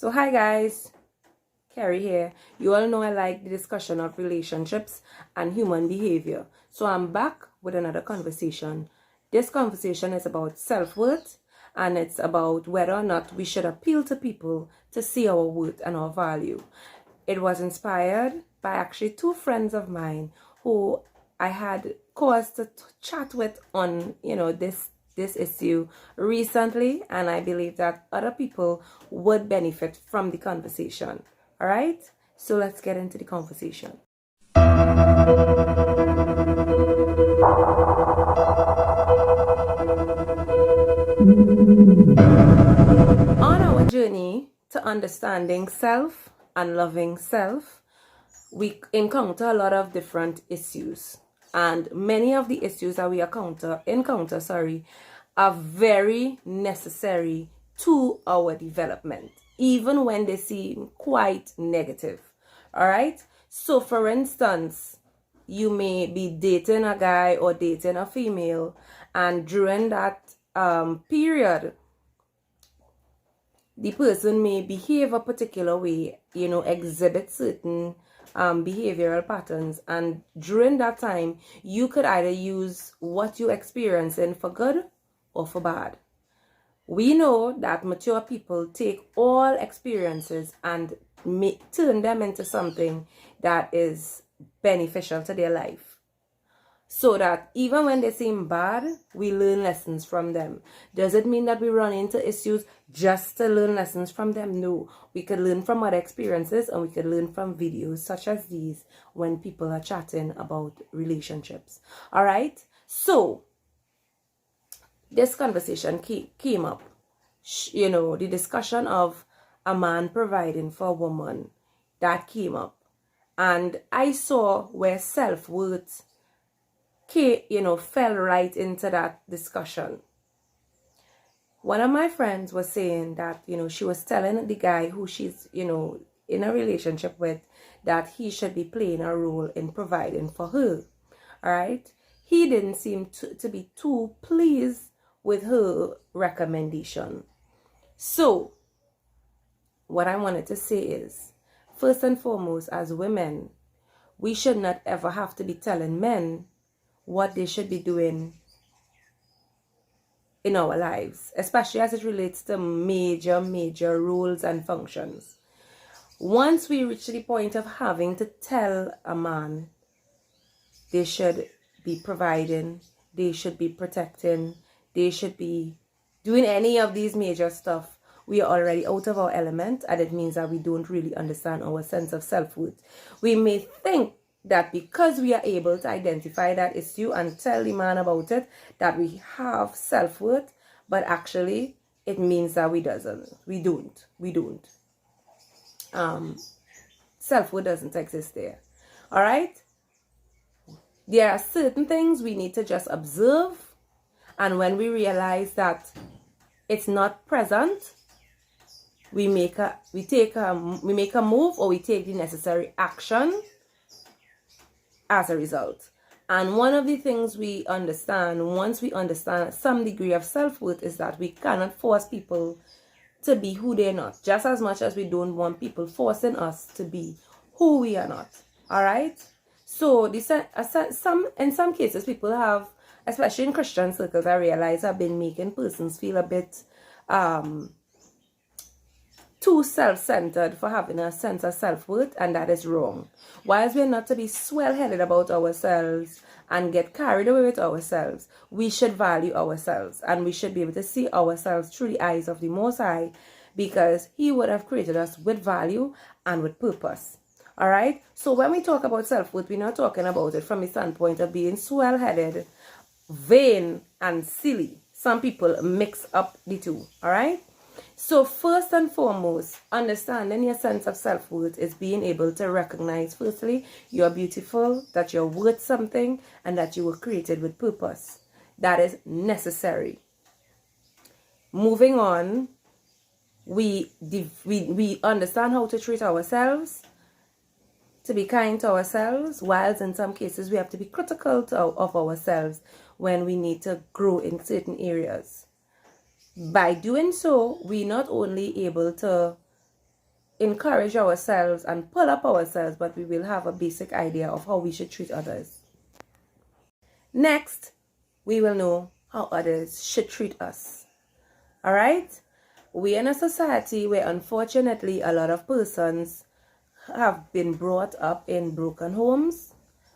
So hi guys, Carrie here. You all know I like the discussion of relationships and human behavior. So I'm back with another conversation. This conversation is about self-worth, and it's about whether or not we should appeal to people to see our worth and our value. It was inspired by actually two friends of mine who I had cause to chat with on, this issue recently, and I believe that other people would benefit from the conversation. All right, so let's get into the conversation. On our journey to understanding self and loving self, we encounter a lot of different issues, and many of the issues that we encounter are very necessary to our development, even when they seem quite negative. All right, so for instance, you may be dating a guy or dating a female, and during that period, the person may behave a particular way, exhibit certain behavioral patterns, and during that time you could either use what you experiencing for good or for bad. We know that mature people take all experiences and turn them into something that is beneficial to their life, so that even when they seem bad, we learn lessons from them. Does it mean that we run into issues just to learn lessons from them? No. We could learn from our experiences, and we could learn from videos such as these when people are chatting about relationships. All right? So, this conversation came up. The discussion of a man providing for a woman, that came up. And I saw where self-worth fell right into that discussion. One of my friends was saying that, she was telling the guy who she's, in a relationship with, that he should be playing a role in providing for her. All right. He didn't seem to be too pleased with her recommendation. So what I wanted to say is, first and foremost, as women, we should not ever have to be telling men what they should be doing in our lives, especially as it relates to major roles and functions. Once we reach the point of having to tell a man they should be providing, they should be protecting, they should be doing any of these major stuff, we are already out of our element, and it means that we don't really understand our sense of self-worth. We may think that because we are able to identify that issue and tell the man about it, that we have self-worth, but actually it means that we don't. Self-worth doesn't exist there. All right? There are certain things we need to just observe, and when we realize that it's not present, we make a move, or we take the necessary action as a result. And one of the things we understand, once we understand some degree of self-worth, is that we cannot force people to be who they're not, just as much as we don't want people forcing us to be who we are not. All right? So in some cases, people have, especially in Christian circles, I realize, have been making persons feel a bit too self-centered for having a sense of self-worth, and that is wrong. Whilst we're not to be swell-headed about ourselves and get carried away with ourselves, we should value ourselves, and we should be able to see ourselves through the eyes of the Most High, because He would have created us with value and with purpose. All right? So when we talk about self-worth, we're not talking about it from the standpoint of being swell-headed, vain, and silly. Some people mix up the two. All right? So first and foremost, understanding your sense of self-worth is being able to recognize, firstly, you're beautiful, that you're worth something, and that you were created with purpose. That is necessary. Moving on, we understand how to treat ourselves, to be kind to ourselves, whilst in some cases we have to be critical of ourselves when we need to grow in certain areas. By doing so, we're not only able to encourage ourselves and pull up ourselves, but we will have a basic idea of how we should treat others. Next, we will know how others should treat us. All right? We're in a society where, unfortunately, a lot of persons have been brought up in broken homes,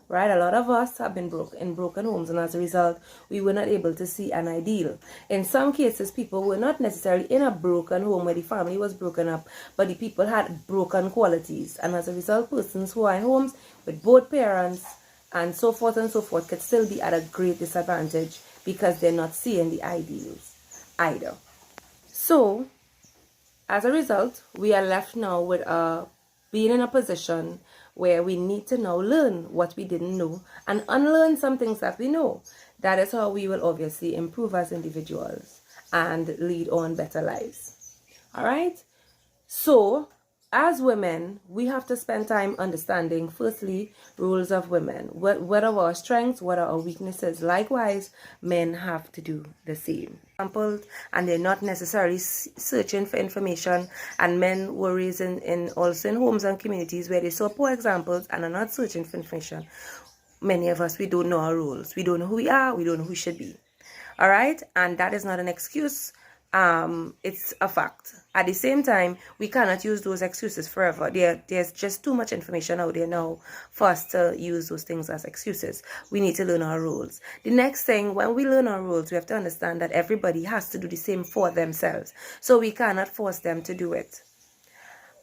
right? A lot of us have been in broken homes, and as a result, we were not able to see an ideal. In some cases, people were not necessarily in a broken home where the family was broken up, but the people had broken qualities, and as a result, persons who are in homes with both parents and so forth could still be at a great disadvantage because they're not seeing the ideals either. So, as a result, we are left now with being in a position where we need to now learn what we didn't know and unlearn some things that we know. That is how we will obviously improve as individuals and lead on better lives. All right? So, as women, we have to spend time understanding, firstly, roles of women. What are our strengths? What are our weaknesses? Likewise, men have to do the same. Examples, and they're not necessarily searching for information, and men were raised also in homes and communities where they saw poor examples and are not searching for information. Many of us, we don't know our roles. We don't know who we are. We don't know who we should be. All right? And that is not an excuse. It's a fact. At the same time, we cannot use those excuses forever. There's just too much information out there now for us to use those things as excuses. We need to learn our roles. The next thing, when we learn our roles, we have to understand that everybody has to do the same for themselves. So we cannot force them to do it.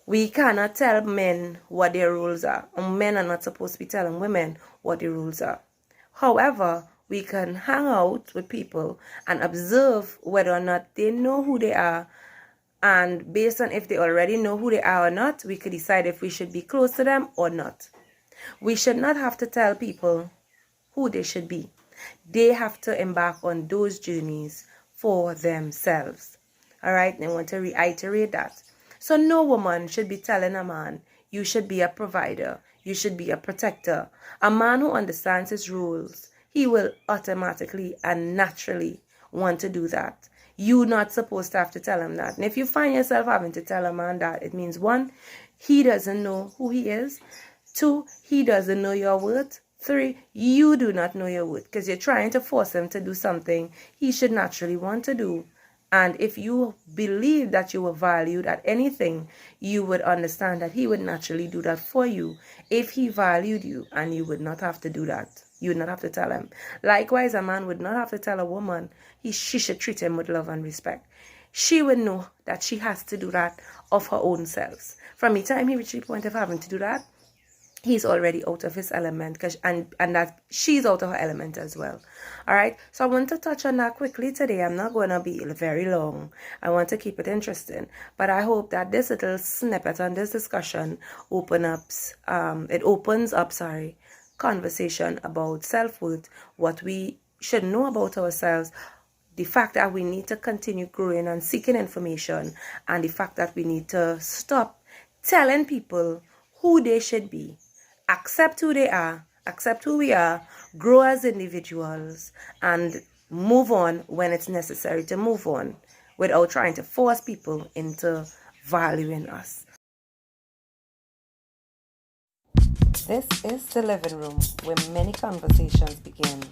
We cannot tell men what their roles are. And men are not supposed to be telling women what their roles are. However, we can hang out with people and observe whether or not they know who they are. And based on if they already know who they are or not, we could decide if we should be close to them or not. We should not have to tell people who they should be. They have to embark on those journeys for themselves. All right, and I want to reiterate that. So no woman should be telling a man, you should be a provider, you should be a protector. A man who understands his roles, he will automatically and naturally want to do that. You're not supposed to have to tell him that. And if you find yourself having to tell a man that, it means 1, he doesn't know who he is. 2, he doesn't know your worth. 3, you do not know your worth because you're trying to force him to do something he should naturally want to do. And if you believe that you were valued at anything, you would understand that he would naturally do that for you if he valued you, and you would not have to do that. You would not have to tell him. Likewise, a man would not have to tell a woman she should treat him with love and respect. She would know that she has to do that of her own self. From the time he reaches the point of having to do that, he's already out of his element, and that she's out of her element as well. All right, so I want to touch on that quickly today. I'm not going to be very long. I want to keep it interesting, but I hope that this little snippet on this discussion opens up conversation about self-worth, what we should know about ourselves, the fact that we need to continue growing and seeking information, and the fact that we need to stop telling people who they should be. Accept who they are, accept who we are, grow as individuals, and move on when it's necessary to move on without trying to force people into valuing us. This is the living room where many conversations begin.